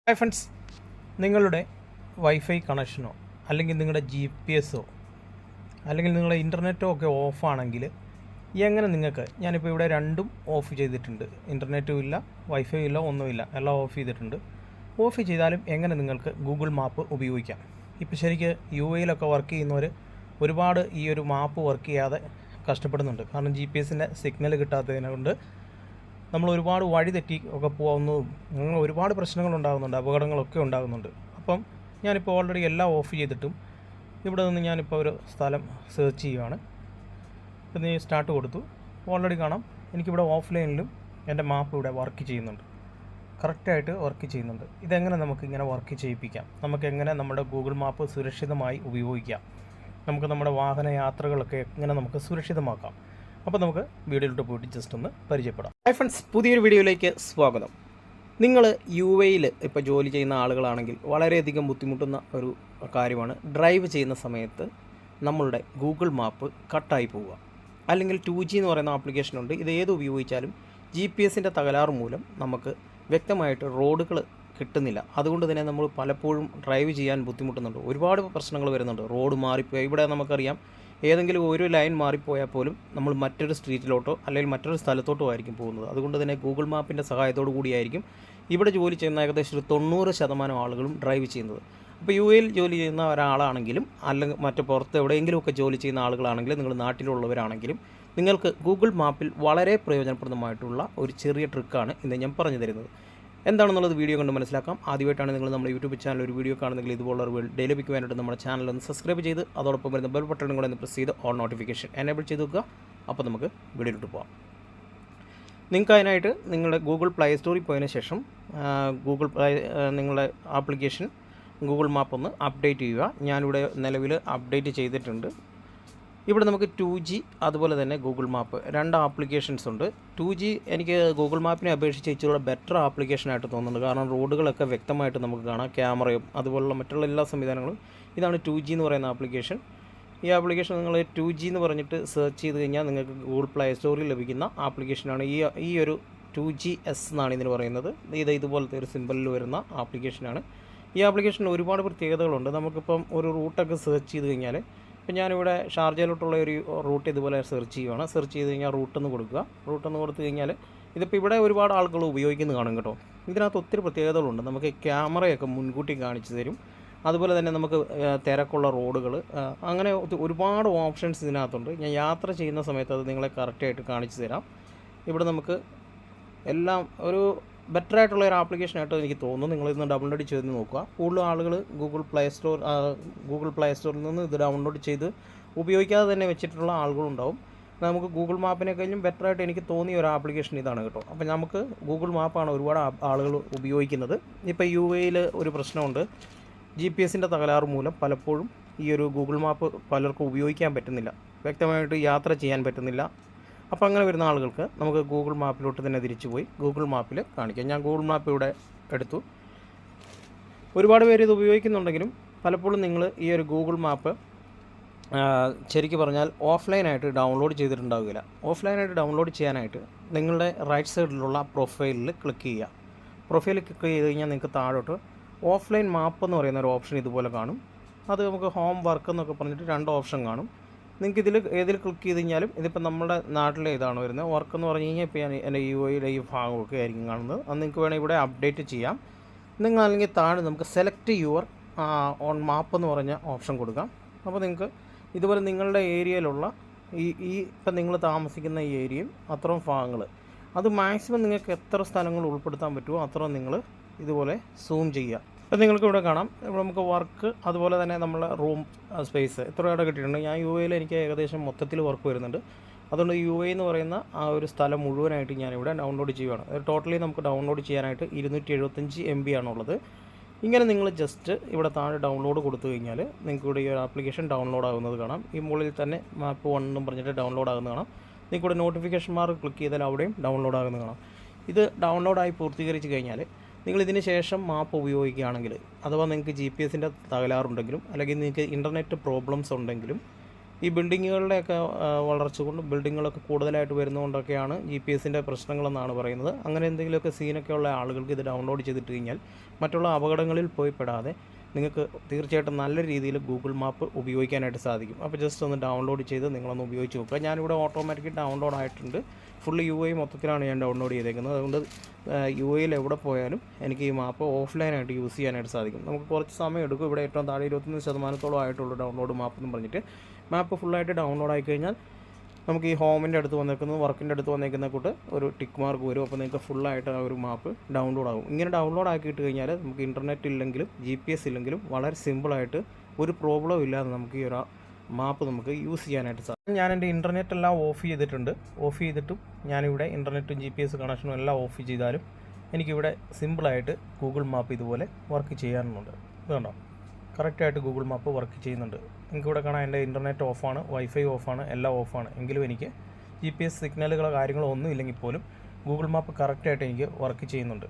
Hi friends, നിങ്ങളുടെ wifi കണക്ഷനോ അല്ലെങ്കിൽ നിങ്ങളുടെ GPS അല്ലെങ്കിൽ നിങ്ങളുടെ ഇൻ്റർനെറ്റോ ഒക്കെ ഓഫാണെങ്കിൽ എങ്ങനെ നിങ്ങൾക്ക് ഞാനിപ്പോൾ ഇവിടെ രണ്ടും ഓഫ് ചെയ്തിട്ടുണ്ട്. ഇൻ്റർനെറ്റും ഇല്ല, വൈഫൈ ഇല്ല, ഒന്നുമില്ല, എല്ലാം ഓഫ് ചെയ്തിട്ടുണ്ട്. ഓഫ് ചെയ്താലും എങ്ങനെ നിങ്ങൾക്ക് ഗൂഗിൾ മാപ്പ് ഉപയോഗിക്കാം? ഇപ്പോൾ ശരിക്ക് UAE വർക്ക് ചെയ്യുന്നവർ ഒരുപാട് ഈ ഒരു മാപ്പ് വർക്ക് ചെയ്യാതെ കഷ്ടപ്പെടുന്നുണ്ട്. കാരണം GPS-ൻ്റെ സിഗ്നൽ കിട്ടാത്തതിനെ കൊണ്ട് നമ്മൾ ഒരുപാട് വഴി തെറ്റി ഒക്കെ പോകുന്നതും അങ്ങനെ ഒരുപാട് പ്രശ്നങ്ങളുണ്ടാകുന്നുണ്ട്, അപകടങ്ങളൊക്കെ ഉണ്ടാകുന്നുണ്ട്. അപ്പം ഞാനിപ്പോൾ ഓൾറെഡി എല്ലാം ഓഫ് ചെയ്തിട്ടും ഇവിടെ നിന്ന് ഞാനിപ്പോൾ ഒരു സ്ഥലം സെർച്ച് ചെയ്യുകയാണ്. ഇപ്പം നീ സ്റ്റാർട്ട് കൊടുത്തു. ഓൾറെഡി കാണാം എനിക്കിവിടെ ഓഫ്ലൈനിലും എൻ്റെ മാപ്പ് ഇവിടെ വർക്ക് ചെയ്യുന്നുണ്ട്, കറക്റ്റായിട്ട് വർക്ക് ചെയ്യുന്നുണ്ട്. ഇതെങ്ങനെ നമുക്ക് ഇങ്ങനെ വർക്ക് ചെയ്യിപ്പിക്കാം? നമുക്കെങ്ങനെ നമ്മുടെ ഗൂഗിൾ മാപ്പ് സുരക്ഷിതമായി ഉപയോഗിക്കാം? നമുക്ക് നമ്മുടെ വാഹന യാത്രകളൊക്കെ എങ്ങനെ നമുക്ക് സുരക്ഷിതമാക്കാം? അപ്പോൾ നമുക്ക് വീഡിയോയിലോട്ട് പോയിട്ട് ജസ്റ്റ് ഒന്ന് പരിചയപ്പെടാം. ഹായ് ഫ്രണ്ട്സ്, പുതിയൊരു വീഡിയോയിലേക്ക് സ്വാഗതം. നിങ്ങൾ UAE ഇപ്പോൾ ജോലി ചെയ്യുന്ന ആളുകളാണെങ്കിൽ വളരെയധികം ബുദ്ധിമുട്ടുന്ന ഒരു കാര്യമാണ് ഡ്രൈവ് ചെയ്യുന്ന സമയത്ത് നമ്മളുടെ ഗൂഗിൾ മാപ്പ് കട്ടായി പോവുക. അല്ലെങ്കിൽ 2G എന്ന് പറയുന്ന ആപ്ലിക്കേഷനുണ്ട്. ഇത് ഏത് ഉപയോഗിച്ചാലും GPS-ൻ്റെ തകരാറ് മൂലം നമുക്ക് വ്യക്തമായിട്ട് റോഡുകൾ കിട്ടുന്നില്ല. അതുകൊണ്ട് തന്നെ നമ്മൾ പലപ്പോഴും ഡ്രൈവ് ചെയ്യാൻ ബുദ്ധിമുട്ടുന്നുണ്ട്. ഒരുപാട് പ്രശ്നങ്ങൾ വരുന്നുണ്ട്. റോഡ് മാറിപ്പോയി, ഇവിടെ നമുക്കറിയാം ഏതെങ്കിലും ഒരു ലൈൻ മാറിപ്പോയാൽ പോലും നമ്മൾ മറ്റൊരു സ്ട്രീറ്റിലോട്ടോ അല്ലെങ്കിൽ മറ്റൊരു സ്ഥലത്തോട്ടോ ആയിരിക്കും പോകുന്നത്. അതുകൊണ്ട് തന്നെ ഗൂഗിൾ മാപ്പിൻ്റെ സഹായത്തോടു കൂടിയായിരിക്കും ഇവിടെ ജോലി ചെയ്യുന്ന ഏകദേശം ഒരു 90% ആളുകളും ഡ്രൈവ് ചെയ്യുന്നത്. അപ്പോൾ UAE ജോലി ചെയ്യുന്ന ഒരാളാണെങ്കിലും അല്ലെങ്കിൽ മറ്റ് പുറത്ത് എവിടെയെങ്കിലുമൊക്കെ ജോലി ചെയ്യുന്ന ആളുകളാണെങ്കിലും നിങ്ങൾ നാട്ടിലുള്ളവരാണെങ്കിലും നിങ്ങൾക്ക് ഗൂഗിൾ മാപ്പിൽ വളരെ പ്രയോജനപ്രദമായിട്ടുള്ള ഒരു ചെറിയ ട്രിക്കാണ് ഇന്ന് ഞാൻ പറഞ്ഞു തരുന്നത്. എന്താണെന്നുള്ളത് വീഡിയോ കണ്ട് മനസ്സിലാക്കാം. ആദ്യമായിട്ടാണ് നിങ്ങൾ നമ്മുടെ യൂട്യൂബ് ചാനൽ ഒരു വീഡിയോ കാണുന്നെങ്കിൽ ഇതുപോലുള്ള ഡെയിലി ലഭിക്കുവാനായിട്ട് നമ്മുടെ ചാനൽ ഒന്ന് സബ്സ്ക്രൈബ് ചെയ്ത് അതോടൊപ്പം വരുന്ന ബെൽ ബട്ടണും കൂടെ ഒന്ന് പ്രസ് ചെയ്ത് ഓൾ നോട്ടിഫിക്കേഷൻ എനേബിൾ ചെയ്ത് വെക്കുക. അപ്പോൾ നമുക്ക് വീഡിയോയിലോട്ട് പോകാം. നിങ്ങൾക്ക് അതിനായിട്ട് നിങ്ങളുടെ ഗൂഗിൾ പ്ലേ സ്റ്റോറിൽ പോയതിന് ശേഷം നിങ്ങളുടെ ആപ്ലിക്കേഷൻ ഗൂഗിൾ മാപ്പ് ഒന്ന് അപ്ഡേറ്റ് ചെയ്യുക. ഞാനിവിടെ നിലവിൽ അപ്ഡേറ്റ് ചെയ്തിട്ടുണ്ട്. ഇവിടെ നമുക്ക് 2G അതുപോലെ തന്നെ ഗൂഗിൾ മാപ്പ് രണ്ട് ആപ്ലിക്കേഷൻസ് ഉണ്ട്. 2G എനിക്ക് ഗൂഗിൾ മാപ്പിനെ അപേക്ഷിച്ച് ഇച്ചിരി ബെറ്റർ ആപ്ലിക്കേഷനായിട്ട് തോന്നുന്നുണ്ട്. കാരണം റോഡുകളൊക്കെ വ്യക്തമായിട്ട് നമുക്ക് കാണാം, ക്യാമറയും അതുപോലുള്ള മറ്റുള്ള എല്ലാ സംവിധാനങ്ങളും. ഇതാണ് 2G എന്ന് പറയുന്ന ആപ്ലിക്കേഷൻ. ഈ ആപ്ലിക്കേഷൻ നിങ്ങൾ 2G എന്ന് പറഞ്ഞിട്ട് സെർച്ച് ചെയ്ത് കഴിഞ്ഞാൽ നിങ്ങൾക്ക് ഗൂഗിൾ പ്ലേ സ്റ്റോറിൽ ലഭിക്കുന്ന ആപ്ലിക്കേഷനാണ്. ഈ ഒരു 2GS എന്നാണ് ഇതിന് പറയുന്നത്. ഇതുപോലത്തെ ഒരു സിമ്പിളിൽ വരുന്ന ആപ്ലിക്കേഷനാണ്. ഈ ആപ്ലിക്കേഷനിൽ ഒരുപാട് പ്രത്യേകതകളുണ്ട്. നമുക്കിപ്പം ഒരു റൂട്ടൊക്കെ സെർച്ച് ചെയ്ത് കഴിഞ്ഞാൽ, ഇപ്പം ഞാനിവിടെ ഷാർജയിലോട്ടുള്ള ഒരു റൂട്ട് ഇതുപോലെ സെർച്ച് ചെയ്യുകയാണ്. സെർച്ച് ചെയ്ത് കഴിഞ്ഞാൽ റൂട്ടെന്ന് കൊടുക്കുക. റൂട്ടെന്ന് കൊടുത്തു കഴിഞ്ഞാൽ ഇതിപ്പോൾ ഇവിടെ ഒരുപാട് ആളുകൾ ഉപയോഗിക്കുന്നത് കാണും കേട്ടോ. ഇതിനകത്ത് ഒത്തിരി പ്രത്യേകതകളുണ്ട്. നമുക്ക് ക്യാമറയൊക്കെ മുൻകൂട്ടി കാണിച്ചു തരും. അതുപോലെ തന്നെ നമുക്ക് തിരക്കുള്ള റോഡുകൾ, അങ്ങനെ ഒരുപാട് ഓപ്ഷൻസ് ഇതിനകത്തുണ്ട്. ഞാൻ യാത്ര ചെയ്യുന്ന സമയത്ത് അത് നിങ്ങളെ കറക്റ്റായിട്ട് കാണിച്ചു തരാം. ഇവിടെ നമുക്ക് എല്ലാം ഒരു ബെറ്ററായിട്ടുള്ള ഒരു ആപ്ലിക്കേഷനായിട്ട് എനിക്ക് തോന്നുന്നു. നിങ്ങളിന്ന് ഡൗൺലോഡ് ചെയ്ത് നോക്കുക. കൂടുതൽ ആളുകൾ ഗൂഗിൾ പ്ലേ സ്റ്റോറിൽ നിന്ന് ഇത് ഡൗൺലോഡ് ചെയ്ത് ഉപയോഗിക്കാതെ തന്നെ വെച്ചിട്ടുള്ള ആളുകളുണ്ടാവും. നമുക്ക് ഗൂഗിൾ മാപ്പിനെ കഴിഞ്ഞും ബെറ്ററായിട്ട് എനിക്ക് തോന്നിയ ഒരു ആപ്ലിക്കേഷൻ ഇതാണ് കേട്ടോ. അപ്പോൾ നമുക്ക് ഗൂഗിൾ മാപ്പാണ് ഒരുപാട് ആളുകൾ ഉപയോഗിക്കുന്നത്. ഇപ്പോൾ UAE ഒരു പ്രശ്നമുണ്ട്. GPS-ൻ്റെ തകരാറ് മൂലം പലപ്പോഴും ഈ ഒരു ഗൂഗിൾ മാപ്പ് പലർക്കും ഉപയോഗിക്കാൻ പറ്റുന്നില്ല, വ്യക്തമായിട്ട് യാത്ര ചെയ്യാൻ പറ്റുന്നില്ല. അപ്പോൾ അങ്ങനെ വരുന്ന ആളുകൾക്ക് നമുക്ക് ഗൂഗിൾ മാപ്പിലോട്ട് തന്നെ തിരിച്ചു പോയി ഗൂഗിൾ മാപ്പിൽ കാണിക്കാം. ഞാൻ ഗൂഗിൾ മാപ്പ് ഇവിടെ എടുത്തു. ഒരുപാട് പേര് ഇത് ഉപയോഗിക്കുന്നുണ്ടെങ്കിലും പലപ്പോഴും നിങ്ങൾ ഈ ഒരു ഗൂഗിൾ മാപ്പ് ശരിക്കും പറഞ്ഞാൽ ഓഫ്ലൈനായിട്ട് ഡൗൺലോഡ് ചെയ്തിട്ടുണ്ടാവുകയില്ല. ഓഫ്ലൈനായിട്ട് ഡൗൺലോഡ് ചെയ്യാനായിട്ട് നിങ്ങളുടെ റൈറ്റ് സൈഡിലുള്ള പ്രൊഫൈലിൽ ക്ലിക്ക് ചെയ്യുക. പ്രൊഫൈലിൽ ക്ലിക്ക് ചെയ്ത് കഴിഞ്ഞാൽ നിങ്ങൾക്ക് താഴോട്ട് ഓഫ്ലൈൻ മാപ്പ് എന്ന് പറയുന്ന ഒരു ഓപ്ഷൻ ഇതുപോലെ കാണും. അത് നമുക്ക് ഹോം വർക്ക് എന്നൊക്കെ പറഞ്ഞിട്ട് രണ്ട് ഓപ്ഷൻ കാണും. നിങ്ങൾക്ക് ഏതിൽ ക്ലിക്ക് ചെയ്ത് കഴിഞ്ഞാലും ഇതിപ്പോൾ നമ്മുടെ നാട്ടിലെ ഇതാണ് വരുന്നത്. വർക്ക് എന്ന് പറഞ്ഞു കഴിഞ്ഞാൽ ഇപ്പോൾ എൻ്റെ UAE ഈ ഭാഗമൊക്കെ ആയിരിക്കും കാണുന്നത്. അത് നിങ്ങൾക്ക് വേണമെങ്കിൽ ഇവിടെ അപ്ഡേറ്റ് ചെയ്യാം. നിങ്ങൾ അല്ലെങ്കിൽ താഴെ നമുക്ക് സെലക്ട് യുവർ ഓൺ മാപ്പ് എന്ന് പറഞ്ഞ ഓപ്ഷൻ കൊടുക്കാം. അപ്പോൾ നിങ്ങൾക്ക് ഇതുപോലെ നിങ്ങളുടെ ഏരിയയിലുള്ള ഇപ്പം നിങ്ങൾ താമസിക്കുന്ന ഈ ഏരിയയും അത്രയും ഭാഗങ്ങൾ അത് മാക്സിമം നിങ്ങൾക്ക് എത്ര സ്ഥലങ്ങൾ ഉൾപ്പെടുത്താൻ പറ്റുമോ അത്രയും നിങ്ങൾ ഇതുപോലെ സൂം ചെയ്യുക. അപ്പോൾ നിങ്ങൾക്ക് ഇവിടെ കാണാം. ഇവിടെ നമുക്ക് വർക്ക് അതുപോലെ തന്നെ നമ്മളെ റൂം സ്പേസ് എത്ര ഇവിടെ കിട്ടിയിട്ടുണ്ട്. ഞാൻ UAE എനിക്ക് ഏകദേശം മൊത്തത്തിൽ വർക്ക് വരുന്നുണ്ട്. അതുകൊണ്ട് UAE എന്ന് പറയുന്ന ആ ഒരു സ്ഥലം മുഴുവനായിട്ട് ഞാനിവിടെ ഡൗൺലോഡ് ചെയ്യുകയാണ്. ടോട്ടലി നമുക്ക് ഡൗൺലോഡ് ചെയ്യാനായിട്ട് 275 MB ആണുള്ളത്. ഇങ്ങനെ നിങ്ങൾ ജസ്റ്റ് ഇവിടെ താഴെ ഡൗൺലോഡ് കൊടുത്തു കഴിഞ്ഞാൽ നിങ്ങൾക്ക് ഇവിടെ ഈ ഒരു ആപ്ലിക്കേഷൻ ഡൗൺലോഡ് ആകുന്നത് കാണാം. ഈ മുകളിൽ തന്നെ മാപ്പ് 1 എന്നും പറഞ്ഞിട്ട് ഡൗൺലോഡ് ആകുന്നത് കാണാം. നിങ്ങൾക്ക് ഇവിടെ നോട്ടിഫിക്കേഷൻ മാർക്ക് ക്ലിക്ക് ചെയ്താൽ അവിടെയും ഡൗൺലോഡ് ആകുന്നത് കാണാം. ഇത് ഡൗൺലോഡായി പൂർത്തീകരിച്ച് കഴിഞ്ഞാൽ നിങ്ങളിതിന് ശേഷം മാപ്പ് ഉപയോഗിക്കുകയാണെങ്കിൽ, അഥവാ നിങ്ങൾക്ക് GPS-ൻ്റെ തകരാറുണ്ടെങ്കിലും അല്ലെങ്കിൽ നിങ്ങൾക്ക് ഇൻ്റർനെറ്റ് പ്രോബ്ലംസ് ഉണ്ടെങ്കിലും ഈ ബിൽഡിങ്ങുകളുടെയൊക്കെ വളർച്ച കൊണ്ടും ബിൽഡിങ്ങുകളൊക്കെ കൂടുതലായിട്ട് വരുന്നതുകൊണ്ടൊക്കെയാണ് GPS-ൻ്റെ പ്രശ്നങ്ങളെന്നാണ് പറയുന്നത്. അങ്ങനെ എന്തെങ്കിലുമൊക്കെ സീനൊക്കെ ഉള്ള ആളുകൾക്ക് ഇത് ഡൗൺലോഡ് ചെയ്തിട്ട് കഴിഞ്ഞാൽ മറ്റുള്ള അപകടങ്ങളിൽ പോയി പെടാതെ നിങ്ങൾക്ക് തീർച്ചയായിട്ടും നല്ല രീതിയിൽ ഗൂഗിൾ മാപ്പ് ഉപയോഗിക്കാനായിട്ട് സാധിക്കും. അപ്പോൾ ജസ്റ്റ് ഒന്ന് ഡൗൺലോഡ് ചെയ്ത് നിങ്ങളൊന്ന് ഉപയോഗിച്ച് നോക്കുക. ഞാനിവിടെ ഓട്ടോമാറ്റിക് ഡൗൺലോഡ് ആയിട്ടുണ്ട്. ഫുള്ള് UI മൊത്തത്തിലാണ് ഞാൻ ഡൗൺലോഡ് ചെയ്തേക്കുന്നത്. അതുകൊണ്ട് UIയിൽ എവിടെ പോയാലും എനിക്ക് ഈ മാപ്പ് ഓഫ്ലൈനായിട്ട് യൂസ് ചെയ്യാനായിട്ട് സാധിക്കും. നമുക്ക് കുറച്ച് സമയം എടുക്കും. ഇവിടെ ഏറ്റവും താഴെ 21% ആയിട്ടുള്ളൂ ഡൗൺലോഡ് മാപ്പ് എന്ന് പറഞ്ഞിട്ട്. മാപ്പ് ഫുള്ളായിട്ട് ഡൗൺലോഡ് ആയിക്കഴിഞ്ഞാൽ നമുക്ക് ഈ ഹോമിൻ്റെ അടുത്ത് വന്നേക്കുന്നത് വർക്കിൻ്റെ അടുത്ത് വന്നേക്കുന്ന കൂട്ട് ഒരു ടിക്ക് മാർക്ക് വരും. അപ്പോൾ നിങ്ങൾക്ക് ഫുള്ളായിട്ട് ആ ഒരു മാപ്പ് ഡൗൺലോഡ് ആകും. ഇങ്ങനെ ഡൗൺലോഡ് ആക്കിയിട്ട് കഴിഞ്ഞാൽ നമുക്ക് ഇൻ്റർനെറ്റ് ഇല്ലെങ്കിലും GPS ഇല്ലെങ്കിലും വളരെ സിമ്പിളായിട്ട് ഒരു പ്രോബ്ലം ഇല്ലാതെ നമുക്ക് ഈ ഒരു മാപ്പ് നമുക്ക് യൂസ് ചെയ്യാനായിട്ട് സാധിക്കും. ഞാൻ എൻ്റെ ഇൻ്റർനെറ്റ് എല്ലാം ഓഫ് ചെയ്തിട്ടുണ്ട്. ഓഫ് ചെയ്തിട്ടും ഞാനിവിടെ ഇൻ്റർനെറ്റും GPS കണക്ഷനും എല്ലാം ഓഫ് ചെയ്താലും എനിക്കിവിടെ സിമ്പിളായിട്ട് ഗൂഗിൾ മാപ്പ് ഇതുപോലെ വർക്ക് ചെയ്യാനുണ്ട്. ഇതുണ്ടോ, കറക്റ്റായിട്ട് ഗൂഗിൾ മാപ്പ് വർക്ക് ചെയ്യുന്നുണ്ട്. നിങ്ങൾക്കിവിടെ കാണാൻ എൻ്റെ ഇൻ്റർനെറ്റ് ഓഫാണ്, വൈഫൈ ഓഫാണ്, എല്ലാം ഓഫാണ്. എങ്കിലും എനിക്ക് GPS സിഗ്നലുകളോ കാര്യങ്ങളോ ഒന്നും ഇല്ലെങ്കിൽ പോലും ഗൂഗിൾ മാപ്പ് കറക്റ്റായിട്ട് എനിക്ക് വർക്ക് ചെയ്യുന്നുണ്ട്.